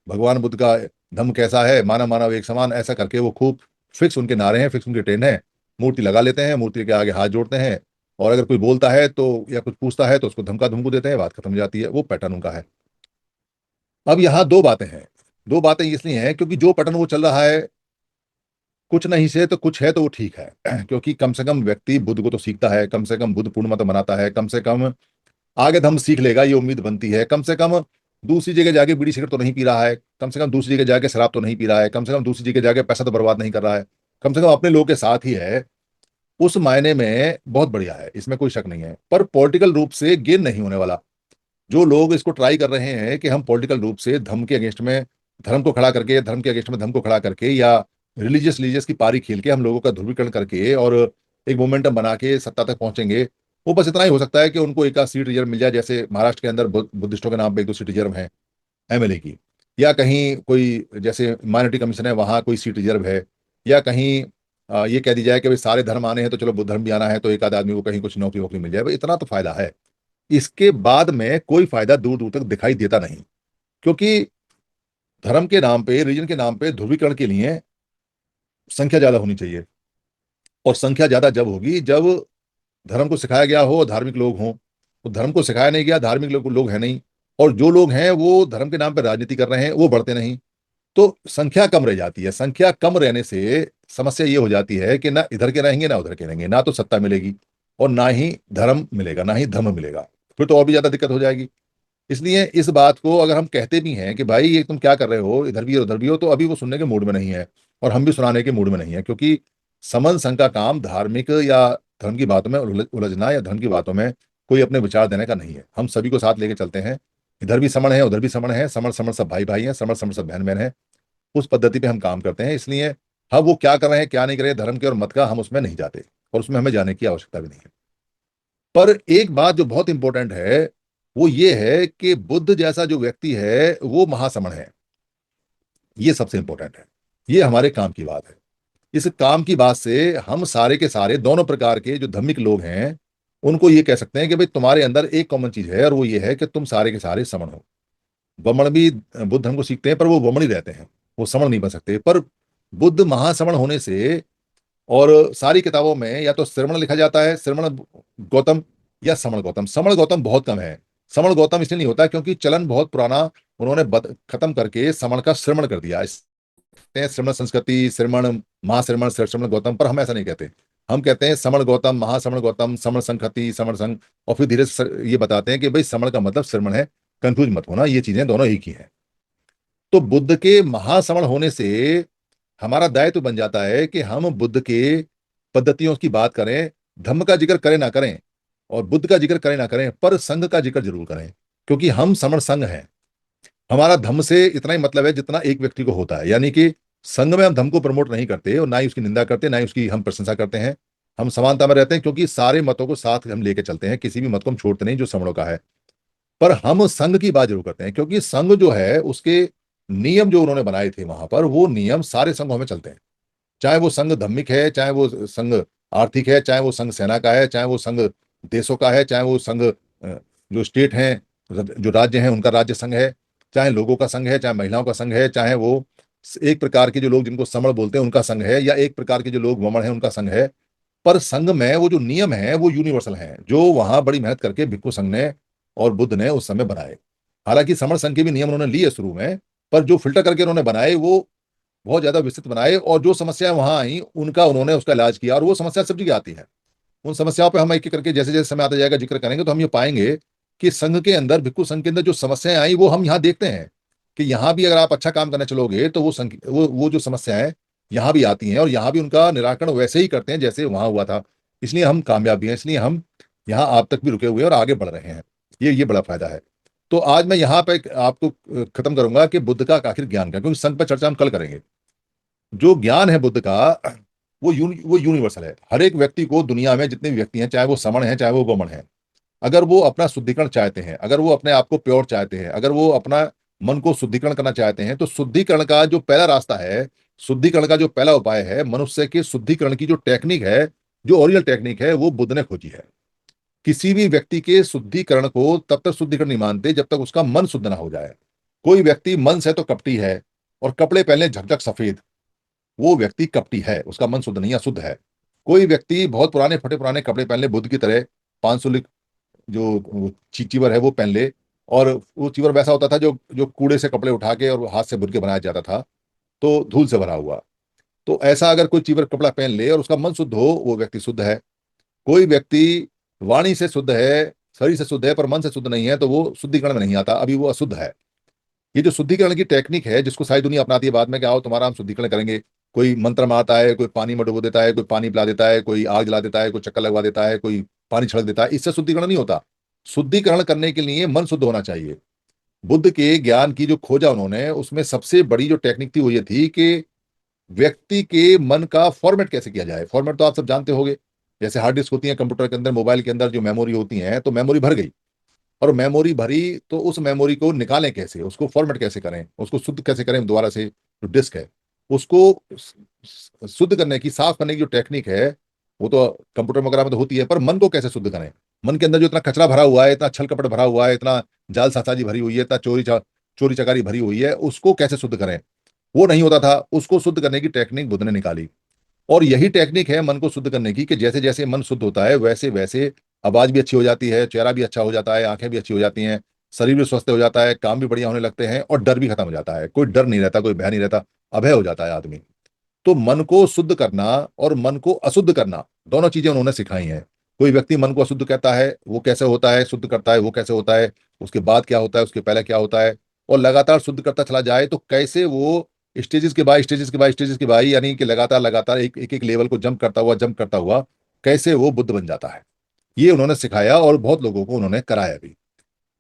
A: भगवान बुद्ध का धम्म कैसा है, मानव मानव एक समान, ऐसा करके वो खूब फिक्स उनके नारे हैं, फिक्स उनके ट्रेंड है। मूर्ति लगा लेते हैं, मूर्ति के आगे हाथ जोड़ते हैं, और अगर कोई बोलता है तो या कुछ पूछता है तो उसको धमका धमकू देते हैं, बात खत्म हो जाती है। वो पैटर्न उनका है। अब यहाँ दो बातें हैं। दो बातें इसलिए हैं क्योंकि जो पैटर्न वो चल रहा है, कुछ नहीं से तो कुछ है तो वो ठीक है। क्योंकि कम से कम व्यक्ति बुद्ध को तो सीखता है, कम से कम बुद्ध पूर्णिमा तो मनाता है, कम से कम आगे धम सीख लेगा, ये उम्मीद बनती है। कम से कम दूसरी जगह जाके बीड़ी सिगरेट तो नहीं पी रहा है, कम से कम दूसरी जगह जाके शराब तो नहीं पी रहा है, कम से कम दूसरी जगह जाके पैसा तो बर्बाद नहीं कर रहा है, कम से कम अपने लोगों के साथ ही है। उस मायने में बहुत बढ़िया है, इसमें कोई शक नहीं है। पर पॉलिटिकल रूप से गेन नहीं होने वाला। जो लोग इसको ट्राई कर रहे हैं कि हम पॉलिटिकल रूप से धर्म के अगेंस्ट में धर्म को खड़ा करके, धर्म के अगेंस्ट में धर्म को खड़ा करके, या रिलीजियस की पारी खेल के हम लोगों का ध्रुवीकरण करके और एक मोमेंटम बना के सत्ता तक पहुंचेंगे, वो बस इतना ही हो सकता है कि उनको एक आध सीट रिजर्व मिल जाए। जैसे महाराष्ट्र के अंदर बुद्धिस्टों के नाम पे एक दो सीट रिजर्व है एमएलए की, या कहीं कोई जैसे माइनॉरिटी कमीशन है वहां कोई सीट रिजर्व है, या कहीं ये कह दी जाए कि भाई सारे धर्म आने हैं तो चलो बुद्ध धर्म भी आना है, तो एक आध आदमी को कहीं कुछ नौकरी वोकरी मिल जाए, भाई इतना तो फायदा है। इसके बाद में कोई फायदा दूर दूर तक दिखाई देता नहीं। क्योंकि धर्म के नाम पे, रीजन के नाम पे ध्रुवीकरण के लिए संख्या ज्यादा होनी चाहिए। और संख्या ज्यादा जब होगी जब धर्म को सिखाया गया हो और धार्मिक लोग हों। तो धर्म को सिखाया नहीं गया, धार्मिक लोग हैं नहीं, और जो लोग हैं वो धर्म के नाम पे राजनीति कर रहे हैं, वो बढ़ते नहीं। तो संख्या कम रह जाती है। संख्या कम रहने से समस्या ये हो जाती है कि ना इधर के रहेंगे ना उधर के रहेंगे, ना तो सत्ता मिलेगी और ना ही धर्म मिलेगा, ना ही धर्म मिलेगा। फिर तो और भी ज्यादा दिक्कत हो जाएगी। इसलिए इस बात को अगर हम कहते भी हैं कि भाई ये तुम क्या कर रहे हो, इधर भी हो उधर भी हो, तो अभी वो सुनने के मूड में नहीं है, और हम भी सुनाने के मूड में नहीं है। क्योंकि समन संघ का काम धार्मिक या धर्म की बातों में उलझना या धर्म की बातों में कोई अपने विचार देने का नहीं है। हम सभी को साथ लेके चलते हैं। इधर भी समण है, उधर भी समण है, समण समण सब भाई भाई हैं, समण समण सब बहन बहन है। उस पद्धति पे हम काम करते हैं। इसलिए हम वो क्या कर रहे हैं क्या नहीं कर रहे हैं धर्म के और मत का, हम उसमें नहीं जाते, और उसमें हमें जाने की आवश्यकता भी नहीं है। पर एक बात जो बहुत इंपॉर्टेंट है वो ये है कि बुद्ध जैसा जो व्यक्ति है वो महासमण है। ये सबसे इंपॉर्टेंट है। ये हमारे काम की बात है। इस काम की बात से हम सारे के सारे दोनों प्रकार के जो धार्मिक लोग हैं उनको ये कह सकते हैं कि भाई तुम्हारे अंदर एक कॉमन चीज है, और वो ये है कि तुम सारे के सारे समण हो। वमन भी बुद्ध धर्म को सीखते हैं पर वो वमन ही रहते हैं, वो समण नहीं बन सकते। पर बुद्ध महासमण होने से, और सारी किताबों में या तो श्रवण लिखा जाता है, श्रवण गौतम, या समण गौतम। समण गौतम बहुत कम है। समण गौतम इसलिए नहीं होता क्योंकि चलन बहुत पुराना उन्होंने खत्म करके समण का श्रवण कर दिया। कहते हैं श्रमण संस्कृति, श्रमण, महाश्रमण, श्रमण गौतम, पर हम ऐसा नहीं कहते। हम कहते हैं समण गौतम, महाश्रमण गौतम, समण संस्कृति, समण संघ, और फिर धीरे से ये बताते हैं कि भाई समण का मतलब श्रमण है। कंफ्यूज मत होना, ये चीजें दोनों एक ही हैं। तो बुद्ध के महाश्रमण होने से हमारा दायित्व बन जाता है कि हम बुद्ध के पद्धतियों की बात करें, धम्म का जिक्र करें ना करें, और बुद्ध का जिक्र करें ना करें, पर संघ का जिक्र जरूर करें। क्योंकि हम समण संघ हैं। हमारा धम्म से इतना ही मतलब है जितना एक व्यक्ति को होता है। यानी कि संघ में हम धम्म को प्रमोट नहीं करते और ना ही उसकी निंदा करते, ना ही उसकी हम प्रशंसा करते हैं। हम समानता में रहते हैं क्योंकि सारे मतों को साथ हम लेके चलते हैं, किसी भी मत को हम छोड़ते नहीं जो समणों का है। पर हम संघ की बात जरूर करते हैं क्योंकि संघ जो है उसके नियम जो उन्होंने बनाए थे वहां पर, वो नियम सारे संघों में चलते हैं। चाहे वो संघ धार्मिक है, चाहे वो संघ आर्थिक है, चाहे वो संघ सेना का है, चाहे वो संघ देशों का है, चाहे वो संघ जो स्टेट हैं, जो राज्य हैं उनका राज्य संघ है, चाहे लोगों का संघ है, चाहे महिलाओं का संघ है, चाहे वो एक प्रकार के जो लोग जिनको समण बोलते हैं उनका संघ है, या एक प्रकार के जो लोग वमन है उनका संघ है। पर संघ में वो जो नियम है वो यूनिवर्सल हैं, जो वहां बड़ी मेहनत करके भिक्षु संघ ने और बुद्ध ने उस समय बनाए। हालांकि समण संघ के भी नियम उन्होंने लिए शुरू में, पर जो फिल्टर करके उन्होंने बनाए वो बहुत ज्यादा विस्तृत बनाए, और जो समस्याएं वहां आई उनका उन्होंने उसका इलाज किया, और वो समस्या सब जगह आती है। उन समस्याओं पे हम एक एक करके जैसे जैसे समय आता जाएगा जिक्र करेंगे, तो हम ये पाएंगे कि संघ के अंदर, भिक्खु संघ के अंदर जो समस्याएं आई वो हम यहाँ देखते हैं कि यहाँ भी अगर आप अच्छा काम करने चलोगे तो वो जो समस्याएं यहाँ भी आती हैं और यहाँ भी उनका निराकरण वैसे ही करते हैं जैसे वहां हुआ था। इसलिए हम कामयाब भी हैं, इसलिए हम यहाँ आप तक भी रुके हुए हैं और आगे बढ़ रहे हैं। ये बड़ा फायदा है। तो आज मैं यहाँ पे आपको खत्म करूंगा कि बुद्ध का आखिर ज्ञान क्या, क्योंकि संघ पर चर्चा हम कल करेंगे। जो ज्ञान है बुद्ध का, वो यूनिवर्सल है। हर एक व्यक्ति को, दुनिया में जितने भी व्यक्ति हैं, चाहे वो समण है चाहे वो गौमण है, अगर वो अपना शुद्धिकरण चाहते हैं, अगर वो अपने आप को प्योर चाहते हैं, अगर वो अपना मन को शुद्धिकरण करना चाहते हैं, तो शुद्धिकरण का जो पहला रास्ता है, शुद्धिकरण का जो पहला उपाय है, मनुष्य के शुद्धिकरण की जो टेक्निक है, जो ओरिजिनल टेक्निक है, वो बुद्ध ने खोजी है। किसी भी व्यक्ति के शुद्धिकरण को तब तक शुद्धिकरण नहीं मानते जब तक उसका मन शुद्ध ना हो जाए। कोई व्यक्ति मन से तो कपटी है और कपड़े पहले झकझक सफेद, वो व्यक्ति कपटी है, उसका मन शुद्ध नहीं, अशुद्ध है। कोई व्यक्ति बहुत पुराने फटे पुराने कपड़े पहन ले, बुद्ध की तरह 500 जो चीवर है वो पहन ले, और वो चीवर वैसा होता था जो जो कूड़े से कपड़े उठा के और हाथ से बुन के बनाया जाता था, तो धूल से भरा हुआ। तो ऐसा अगर कोई चीवर कपड़ा पहन ले और उसका मन शुद्ध हो, वो व्यक्ति शुद्ध है। कोई व्यक्ति वाणी से शुद्ध है, शरीर से शुद्ध है, पर मन से शुद्ध नहीं है, तो वो शुद्धिकरण में नहीं आता, अभी वो अशुद्ध है। ये जो शुद्धिकरण की टेक्निक है, जिसको सारी दुनिया अपनाती है बाद में, क्या आओ तुम्हारा हम शुद्धिकरण करेंगे, कोई मंत्र मारता है, कोई पानी में डुबो देता है, कोई पानी पिला देता है, कोई आग जला देता है, कोई चक्कर लगवा देता है, कोई पानी छिड़क देता है, इससे शुद्धिकरण नहीं होता। शुद्धिकरण करने के लिए मन शुद्ध होना चाहिए। बुद्ध के ज्ञान की जो खोजा उन्होंने, उसमें सबसे बड़ी जो टेक्निक थी वो ये थी कि व्यक्ति के मन का फॉर्मेट कैसे किया जाए। फॉर्मेट तो आप सब जानते होंगे, जैसे हार्ड डिस्क होती है कंप्यूटर के अंदर, मोबाइल के अंदर जो मेमोरी होती है, तो मेमोरी भर गई, और मेमोरी भरी तो उस मेमोरी को निकालें कैसे, उसको फॉर्मेट कैसे करें, उसको शुद्ध कैसे करें दोबारा से, जो डिस्क है उसको शुद्ध करने की, साफ करने की जो टेक्निक है, वो तो कंप्यूटर वगैरह में तो होती है, पर मन को कैसे शुद्ध करें। मन के अंदर जो इतना कचरा भरा हुआ है, इतना छल कपट भरा हुआ है, इतना जाल सासाजी भरी हुई है, इतना चोरी चकारी भरी हुई है, उसको कैसे शुद्ध करें, वो नहीं होता था। उसको शुद्ध करने की टेक्निक बुद्ध ने निकाली। और यही टेक्निक है मन को शुद्ध करने की, कि जैसे जैसे मन शुद्ध होता है वैसे वैसे आवाज भी अच्छी हो जाती है, चेहरा भी अच्छा हो जाता है, आंखें भी अच्छी हो जाती हैं, शरीर भी स्वस्थ हो जाता है, काम भी बढ़िया होने लगते हैं, और डर भी खत्म हो जाता है। कोई डर नहीं रहता, कोई भय नहीं रहता, अभय हो जाता है आदमी। तो मन को शुद्ध करना और मन को अशुद्ध करना, दोनों चीजें उन्होंने सिखाई हैं। कोई व्यक्ति मन को अशुद्ध कहता है, वो कैसे होता है, शुद्ध करता है वो कैसे होता है, उसके बाद क्या होता है, उसके पहले क्या होता है, और लगातार शुद्ध करता चला जाए तो कैसे वो स्टेजेस के बाद स्टेजेस के बाद स्टेजेस के बाद, यानी कि लगातार लगातार एक एक, एक लेवल को जंप करता हुआ कैसे वो बुद्ध बन जाता है। ये उन्होंने सिखाया और बहुत लोगों को उन्होंने कराया भी।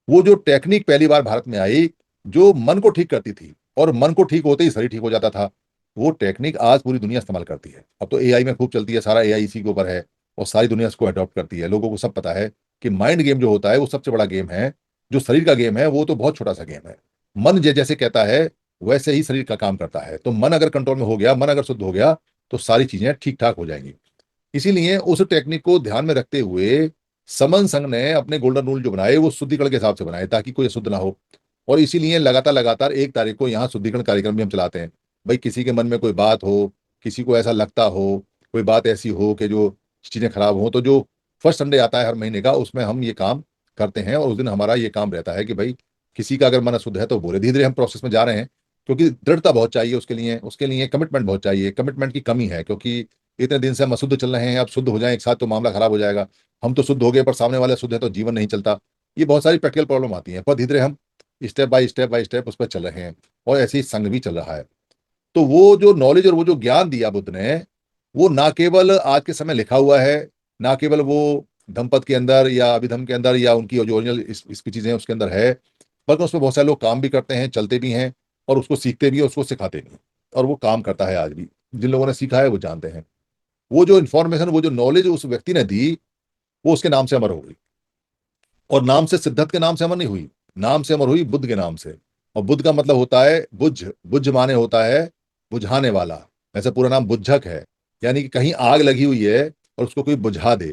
A: वो जो टेक्निक पहली बार भारत में आई, जो मन को ठीक करती थी, और मन को ठीक होते ही शरीर ठीक हो जाता था, वो टेक्निक आज पूरी दुनिया इस्तेमाल करती है। अब तो एआई में खूब चलती है, सारा एआई इसी के ऊपर है, और सारी दुनिया इसको अडॉप्ट करती है। लोगों को सब पता है कि माइंड गेम जो होता है वो सबसे बड़ा गेम है। जो शरीर का गेम है वो तो बहुत छोटा सा गेम है। मन जैसे कहता है वैसे ही शरीर का काम करता है। तो मन अगर कंट्रोल में हो गया, मन अगर शुद्ध हो गया, तो सारी चीजें ठीक ठाक हो जाएंगी। इसीलिए उस टेक्निक को ध्यान में रखते हुए समन संघ ने अपने गोल्डन रूल जो बनाए वो शुद्धिकरण के हिसाब से बनाए, ताकि कोई अशुद्ध ना हो। और इसीलिए लगातार लगातार 1 तारीख को यहाँ शुद्धिकरण कार्यक्रम भी हम चलाते हैं। भाई किसी के मन में कोई बात हो, किसी को ऐसा लगता हो, कोई बात ऐसी हो कि जो चीजें खराब हो, तो जो फर्स्ट संडे आता है हर महीने का, उसमें हम ये काम करते हैं। और उस दिन हमारा ये काम रहता है कि भाई किसी का अगर मन अशुद्ध है तो बोले। धीरे धीरे हम प्रोसेस में जा रहे हैं, क्योंकि दृढ़ता बहुत चाहिए उसके लिए कमिटमेंट बहुत चाहिए। कमिटमेंट की कमी है, क्योंकि इतने दिन से हम अशुद्ध चल रहे हैं, अब शुद्ध हो जाए एक साथ तो मामला खराब हो जाएगा। हम तो शुद्ध हो गए पर सामने वाले शुद्ध है तो जीवन नहीं चलता। ये बहुत सारी प्रैक्टिकल प्रॉब्लम आती हैं, पर धीरे धीरे हम स्टेप बाय स्टेप उस पर चल रहे हैं, और ऐसे ही संघ भी चल रहा है। तो वो जो नॉलेज और वो जो ज्ञान दिया बुद्ध ने, वो ना केवल आज के समय लिखा हुआ है, ना केवल वो धम्पद के अंदर या अभिधम के अंदर या उनकी जो ओरिजिनल इसकी चीजें हैं उसके अंदर है, बल्कि उसमें बहुत सारे लोग काम भी करते हैं, चलते भी हैं, और उसको सीखते भी हैं, उसको सिखाते भी हैं। और वो काम करता है आज भी। जिन लोगों ने सीखा है वो जानते हैं। वो जो इन्फॉर्मेशन, वो जो नॉलेज उस व्यक्ति ने दी, वो उसके नाम से अमर हो गई। और नाम से सिद्धार्थ के नाम से अमर नहीं हुई, नाम से अमर हुई बुद्ध के नाम से। और बुद्ध का मतलब होता है बुझ। बुझ माने होता है बुझाने वाला। ऐसे पूरा नाम बुझक है, यानी कि कहीं आग लगी हुई है और उसको कोई बुझा दे,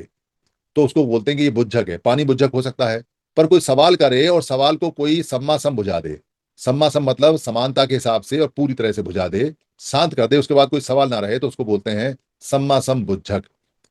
A: तो उसको बोलते हैं कि ये बुझक है। पानी बुझक हो सकता है, पर कोई सवाल करे और सवाल को कोई सम्मा सम बुझा दे। सम्मा सम मतलब समानता के हिसाब से और पूरी तरह से बुझा दे, शांत कर दे, उसके बाद कोई सवाल ना रहे, तो उसको बोलते हैं सम्मा सम बुझक।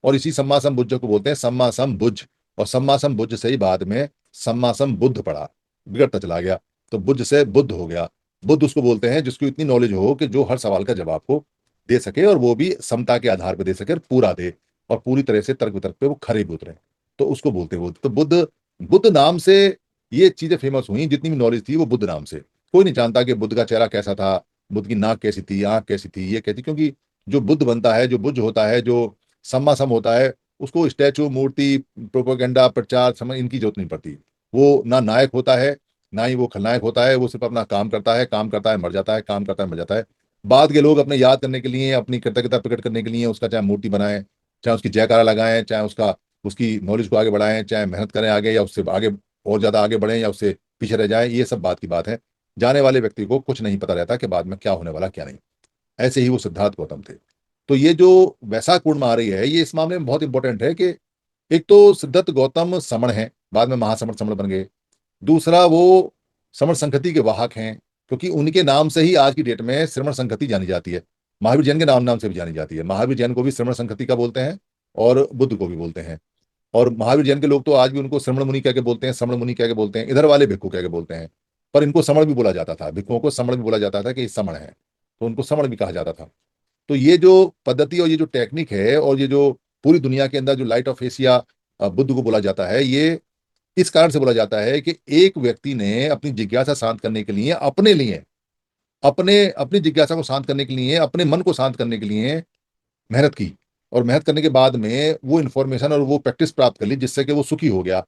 A: और इसी सम्मा सम बुझक को बोलते हैं सम्मा सम बुझ। और सम्मा सम बुझ से ही बाद में सम्मा सम बुद्ध पड़ा, बिगड़ता चला गया, तो बुझ से बुद्ध हो गया। बुद्ध उसको बोलते हैं जिसको इतनी नॉलेज हो कि जो हर सवाल का जवाब को दे सके, और वो भी समता के आधार पर दे सके और पूरा दे। और पूरी तरह से तर्क वितर्क पे वो खरे भी उतरे, तो उसको बोलते हैं बुद्ध। तो बुद्ध, बुद्ध नाम से ये चीजें फेमस हुई, जितनी भी नॉलेज थी वो बुद्ध नाम से। कोई नहीं जानता कि बुद्ध का चेहरा कैसा था, बुद्ध की नाक कैसी थी, आंख कैसी थी, ये कैसी, क्योंकि जो बुद्ध बनता है, जो बुद्ध होता है, जो सम्मा सम होता है, उसको स्टैचू, मूर्ति, प्रोपोगंडा, प्रचार, समझ, इनकी जरूरत नहीं पड़ती। वो ना नायक होता है, ना ही वो खलनायक होता है। वो सिर्फ अपना काम करता है, काम करता है, मर जाता है, काम करता है, मर जाता है। बाद के लोग अपने याद करने के लिए, अपनी कृतज्ञता प्रकट करने के लिए उसका चाहे मूर्ति बनाएं, चाहे उसकी जयकारा लगाएं, चाहे उसका, उसकी नॉलेज को आगे बढ़ाएं, चाहे मेहनत करें आगे, या उससे आगे और ज्यादा आगे बढ़ें, या उससे पीछे रह जाएं, ये सब बात की बात है। जाने वाले व्यक्ति को कुछ नहीं पता रहता कि बाद में क्या होने वाला क्या नहीं। ऐसे ही वो सिद्धार्थ गौतम थे। तो ये जो वैशाख पूर्णिमा आ रही है, ये इस मामले में बहुत इंपॉर्टेंट है कि एक तो सिद्धार्थ गौतम समण है, बाद में महासमण समण बन गए। दूसरा, वो श्रमण संहति के वाहक हैं, क्योंकि उनके नाम से ही आज की डेट में श्रमण संहति जानी जाती है। महावीर जैन के नाम नाम से भी जानी जाती है। महावीर जैन को भी श्रमण संहति का बोलते हैं, और बुद्ध को भी बोलते हैं। और महावीर जैन के लोग तो आज भी उनको श्रमण मुनि कह के बोलते हैं, श्रमण मुनि कह के बोलते हैं, इधर वाले भिक्खु कह के बोलते हैं। पर इनको समण भी बोला जाता था, भिक्खुओं को समण भी बोला जाता था कि ये समण है, तो उनको समण भी कहा जाता था। तो ये जो पद्धति और ये जो टेक्निक है, और ये जो पूरी दुनिया के अंदर जो लाइट ऑफ एशिया बुद्ध को बोला जाता है, ये इस कारण से बोला जाता है कि एक व्यक्ति ने अपनी जिज्ञासा शांत करने के लिए, अपने लिए, अपने अपनी जिज्ञासा को शांत करने के लिए, अपने मन को शांत करने के लिए मेहनत की, और मेहनत करने के बाद में वो इंफॉर्मेशन और वो प्रैक्टिस प्राप्त कर ली, जिससे कि वो सुखी हो गया।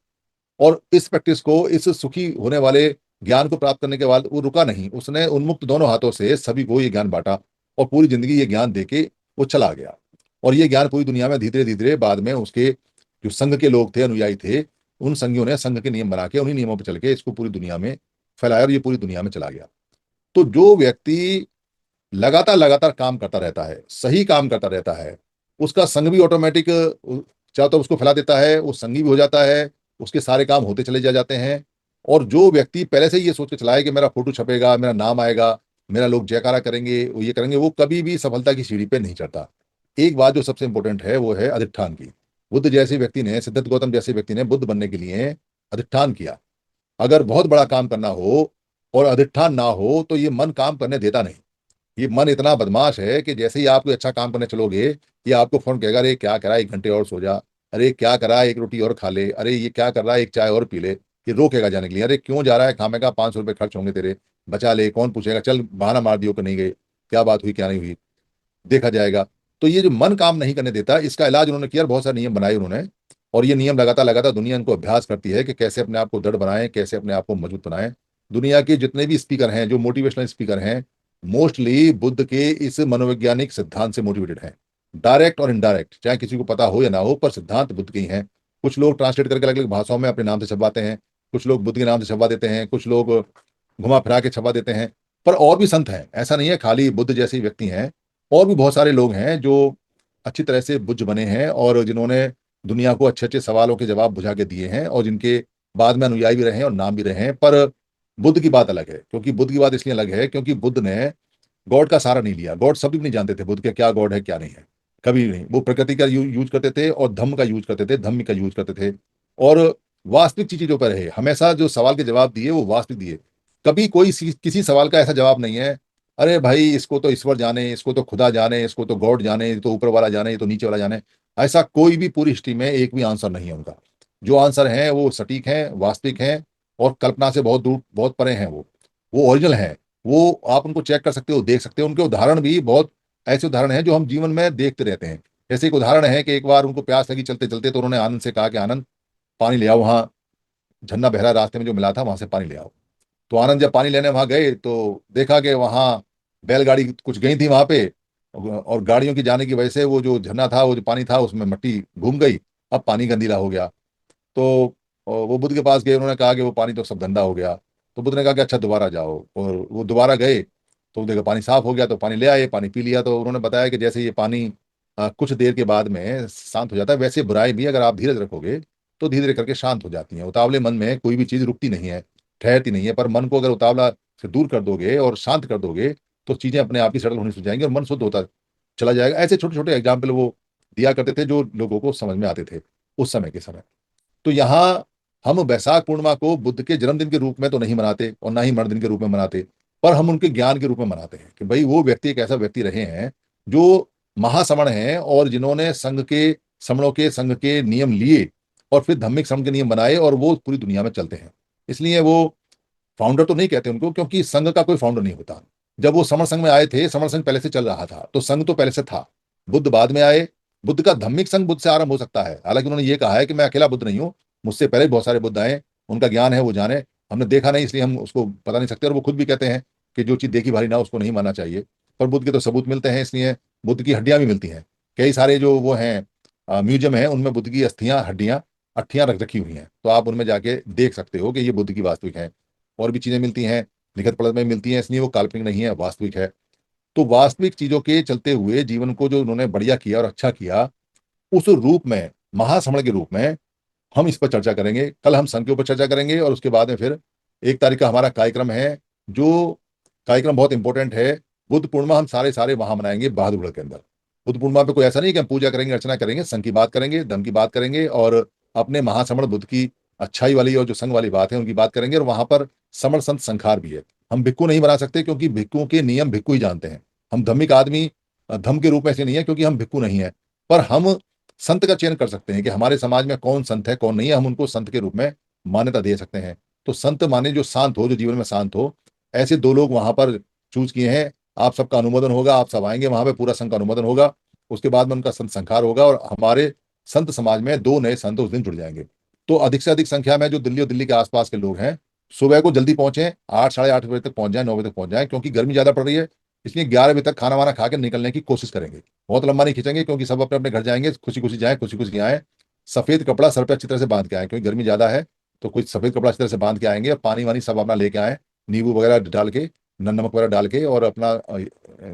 A: और इस प्रैक्टिस को, इस सुखी होने वाले ज्ञान को प्राप्त करने के बाद वो रुका नहीं, उसने उन्मुक्त दोनों हाथों से सभी को ये ज्ञान बांटा, और पूरी जिंदगी ये ज्ञान देके वो चला गया। और ये ज्ञान पूरी दुनिया में धीरे धीरे बाद में उसके जो संघ के लोग थे, अनुयायी थे, उन संघियों ने संघ के नियम बना के, उन्हीं नियमों पर चल के इसको पूरी दुनिया में फैलाया, और ये पूरी दुनिया में चला गया। तो जो व्यक्ति लगातार लगातार काम करता रहता है, सही काम करता रहता है, उसका संग भी ऑटोमेटिक, चाहे तो उसको फैला देता है, वो संगी भी हो जाता है, उसके सारे काम होते चले जाते हैं। और जो व्यक्ति पहले से ही ये सोच के चला है कि मेरा फोटो छपेगा, मेरा नाम आएगा, मेरा लोग जयकारा करेंगे, वो ये करेंगे, वो कभी भी सफलता की सीढ़ी पे नहीं चढ़ता। एक बात जो सबसे इंपॉर्टेंट है, वो है अधिष्ठान की। बुद्ध जैसे व्यक्ति ने, सिद्धार्थ गौतम जैसे व्यक्ति ने बुद्ध बनने के लिए अधिष्ठान किया। अगर बहुत बड़ा काम करना हो और अधिष्ठान ना हो, तो ये मन काम करने देता नहीं। ये मन इतना बदमाश है कि जैसे ही आप कोई अच्छा काम करने चलोगे, ये आपको फोन कहेगा, अरे क्या करा, 1 घंटे और सो जा, अरे क्या करा, 1 रोटी और खा ले, अरे ये क्या कर रहा है, 1 चाय और पी ले। ये रोकेगा जाने के लिए, अरे क्यों जा रहा है, खामेगा, 500 रुपये खर्च होंगे तेरे, बचा ले, कौन पूछेगा, चल बहाना मार दियो कि नहीं गए, क्या बात हुई क्या नहीं हुई, देखा जाएगा। तो ये जो मन काम नहीं करने देता, इसका इलाज उन्होंने किया, और बहुत सारे नियम बनाए उन्होंने। और ये नियम लगातार लगातार दुनिया इनको अभ्यास करती है कि कैसे अपने आप को दृढ़ बनाएं, कैसे अपने आप को मजबूत बनाएं। दुनिया के जितने भी स्पीकर हैं, जो मोटिवेशनल स्पीकर हैं, मोस्टली बुद्ध के इस मनोवैज्ञानिक सिद्धांत से मोटिवेटेड हैं, डायरेक्ट और इनडायरेक्ट, चाहे किसी को पता हो या ना हो, पर सिद्धांत बुद्ध के ही हैं। कुछ लोग ट्रांसलेट करके अलग अलग भाषाओं में अपने नाम से छपवाते हैं, कुछ लोग बुद्ध के नाम से छपवा देते हैं, कुछ लोग घुमा फिरा के छपवा देते हैं। पर और भी संत हैं, ऐसा नहीं है खाली बुद्ध जैसे ही व्यक्ति हैं, और भी बहुत सारे लोग हैं जो अच्छी तरह से बुद्ध बने हैं, और जिन्होंने दुनिया को अच्छे अच्छे सवालों के जवाब बुझा के दिए हैं, और जिनके बाद में अनुयायी भी रहे हैं और नाम भी रहे हैं। पर बुद्ध की बात अलग है, क्योंकि बुद्ध की बात इसलिए अलग है क्योंकि बुद्ध ने गॉड का सहारा नहीं लिया। गॉड सभी नहीं जानते थे बुद्ध के क्या गॉड है क्या नहीं है, कभी नहीं। वो प्रकृति का यूज करते थे, और धम्म का यूज करते थे, धम्म का यूज करते थे, और वास्तविक चीजों पर रहे। हमेशा जो सवाल के जवाब दिए वो वास्तविक दिए। कभी कोई किसी सवाल का ऐसा जवाब नहीं है, अरे भाई इसको तो ईश्वर जाने, इसको तो खुदा जाने, इसको तो गॉड जाने, ये तो ऊपर वाला जाने, ये तो नीचे वाला जाने। ऐसा कोई भी पूरी हिस्ट्री में एक भी आंसर नहीं है उनका। जो आंसर है वो सटीक है, वास्तविक है, और कल्पना से बहुत दूर, बहुत परे हैं। वो ओरिजिनल है। वो आप उनको चेक कर सकते हो, देख सकते हो। उनके उदाहरण भी बहुत ऐसे उदाहरण हैं जो हम जीवन में देखते रहते हैं। जैसे एक उदाहरण है कि एक बार उनको प्यास लगी चलते चलते, तो उन्होंने आनंद से कहा कि आनंद पानी ले आओ, वहां झरना बह रहा है, रास्ते में जो मिला था वहां से पानी ले आओ। तो आनंद जब पानी लेने वहां गए, तो देखा कि वहां बैलगाड़ी कुछ गई थी वहां पे, और गाड़ियों की जाने की वजह से वो जो झरना था, वो जो पानी था, उसमें मिट्टी घूम गई। अब पानी गंदीला हो गया। तो वो बुद्ध के पास गए, उन्होंने कहा कि वो पानी तो सब गंदा हो गया। तो बुद्ध ने कहा कि अच्छा दोबारा जाओ, और वो दोबारा गए, तो देखा पानी साफ हो गया। तो पानी ले आए, पानी पी लिया। तो उन्होंने बताया कि जैसे ये पानी कुछ देर के बाद में शांत हो जाता है, वैसे बुराई भी अगर आप धीरज रखोगे तो धीरे धीरे करके शांत हो जाती है। उतावले मन में कोई भी चीज रुकती नहीं है, ठहरती नहीं है। पर मन को अगर उतावला से दूर कर दोगे और शांत कर दोगे, तो चीजें अपने आप ही सेटल होनी शुरू हो जाएंगी, और मन शुद्ध होता चला जाएगा। ऐसे छोटे छोटे एग्जाम्पल वो दिया करते थे, जो लोगों को समझ में आते थे उस समय के समय। तो यहाँ हम वैशाख पूर्णिमा को बुद्ध के जन्मदिन के रूप में तो नहीं मनाते, और ना ही मरणदिन के रूप में मनाते, पर हम उनके ज्ञान के रूप में मनाते हैं कि भाई वो व्यक्ति एक ऐसा व्यक्ति रहे हैं जो महासमण हैं, और जिन्होंने संघ के श्रमणों के संघ के नियम लिए और फिर धम्मिक श्रमण के नियम बनाए और वो पूरी दुनिया में चलते हैं। इसलिए वो फाउंडर तो नहीं कहते उनको, क्योंकि संघ का कोई फाउंडर नहीं होता। जब वो समर संघ में आए थे, समर संघ पहले से चल रहा था, तो संघ तो पहले से था। बुद्ध बाद में आए। बुद्ध का धम्मिक संघ बुद्ध से आरंभ हो सकता है, हालांकि उन्होंने ये कहा है कि मैं अकेला बुद्ध नहीं हूँ, मुझसे पहले बहुत सारे बुद्ध आए, उनका ज्ञान है वो जाने, हमने देखा नहीं इसलिए हम उसको बता नहीं सकते। और वो खुद भी कहते हैं कि जो चीज देखी भाली ना उसको नहीं मानना चाहिए। पर बुद्ध के तो सबूत मिलते हैं, इसलिए बुद्ध की हड्डियां भी मिलती हैं। कई सारे जो वो हैं म्यूजियम है, उनमें बुद्ध की अस्थियां, हड्डियां, अट्ठियां रख रखी हुई हैं, तो आप उनमें जाके देख सकते हो कि ये बुद्ध की वास्तविक है। और भी चीजें मिलती हैं, लिखित पढ़त में मिलती हैं, इसलिए वो काल्पनिक नहीं है, वास्तविक है। तो वास्तविक चीजों के चलते हुए जीवन को जो उन्होंने बढ़िया किया और अच्छा किया, उस रूप में, महाश्रमण के रूप में हम इस पर चर्चा करेंगे। कल हम संघ के ऊपर चर्चा करेंगे और उसके बाद में फिर 1 तारीख का हमारा कार्यक्रम है, जो कार्यक्रम बहुत इंपॉर्टेंट है। बुद्ध पूर्णिमा हम सारे सारे वहां मनाएंगे बहादुरगढ़ के अंदर। बुद्ध पूर्णिमा पे कोई ऐसा नहीं कि हम पूजा करेंगे, अर्चना करेंगे, संघ की बात करेंगे, धर्म की बात करेंगे और अपने महाश्रमण बुद्ध की अच्छाई वाली और जो संघ वाली बात है उनकी बात करेंगे। और वहां पर समण संत संखार भी है। हम भिक्खु नहीं बना सकते, क्योंकि भिक्खुओं के नियम भिक्खु ही जानते हैं। हम धम्मिक आदमी धम्म के रूप में ऐसे नहीं है, क्योंकि हम भिक्खु नहीं है। पर हम संत का चयन कर सकते हैं कि हमारे समाज में कौन संत है कौन नहीं है, हम उनको संत के रूप में मान्यता दे सकते हैं। तो संत माने जो शांत हो, जो जीवन में शांत हो, ऐसे 2 लोग वहां पर चूज किए हैं। आप सबका अनुमोदन होगा, आप सब आएंगे वहां पे, पूरा संघ का अनुमोदन होगा। उसके बाद में उनका संत संखार होगा और हमारे संत समाज में 2 नए संत उस दिन जुड़ जाएंगे। तो अधिक से अधिक संख्या में जो दिल्ली और दिल्ली के आसपास के लोग हैं, सुबह को जल्दी पहुंचे, 8 साढ़े 8 बजे तक पहुंच जाए, 9 बजे तक पहुंच जाए, क्योंकि गर्मी ज्यादा पड़ रही है। इसलिए 11 बजे तक खाना वाना खा के निकलने की कोशिश करेंगे। बहुत लंबा नहीं खींचेंगे, क्योंकि सब अपने अपने घर जाएंगे, खुशी खुशी जाए, खुशी खुशी आए। सफेद कपड़ा सर पे अच्छी तरह से बांध के आए, क्योंकि गर्मी ज्यादा है। तो कुछ सफेद कपड़ा अच्छी तरह से बांध के आएंगे और पानी वानी सब अपना लेके आए, नींबू वगैरह डाल के, नमक वगैरह डाल के, और अपना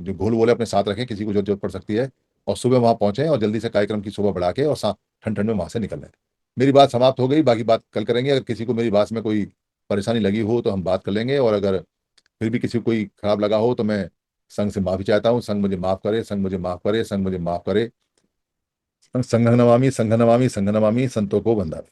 A: जो घोल वोल है अपने साथ रखें, किसी को जो जरूरत पड़ सकती है। और सुबह वहां पहुंचे और जल्दी से कार्यक्रम की शोभा बढ़ा के और ठंड ठंड में वहां से निकल लें। मेरी बात समाप्त हो गई, बाकी बात कल करेंगे। अगर किसी को मेरी बात में कोई परेशानी लगी हो तो हम बात कर लेंगे, और अगर फिर भी किसी को कोई खराब लगा हो तो मैं संघ से माफी चाहता हूँ। संघ मुझे माफ करे, संघ मुझे माफ करे, संघ मुझे माफ करे। संघ नमामि, संघ नमामि, संघ नमामि, संतों को वंदना।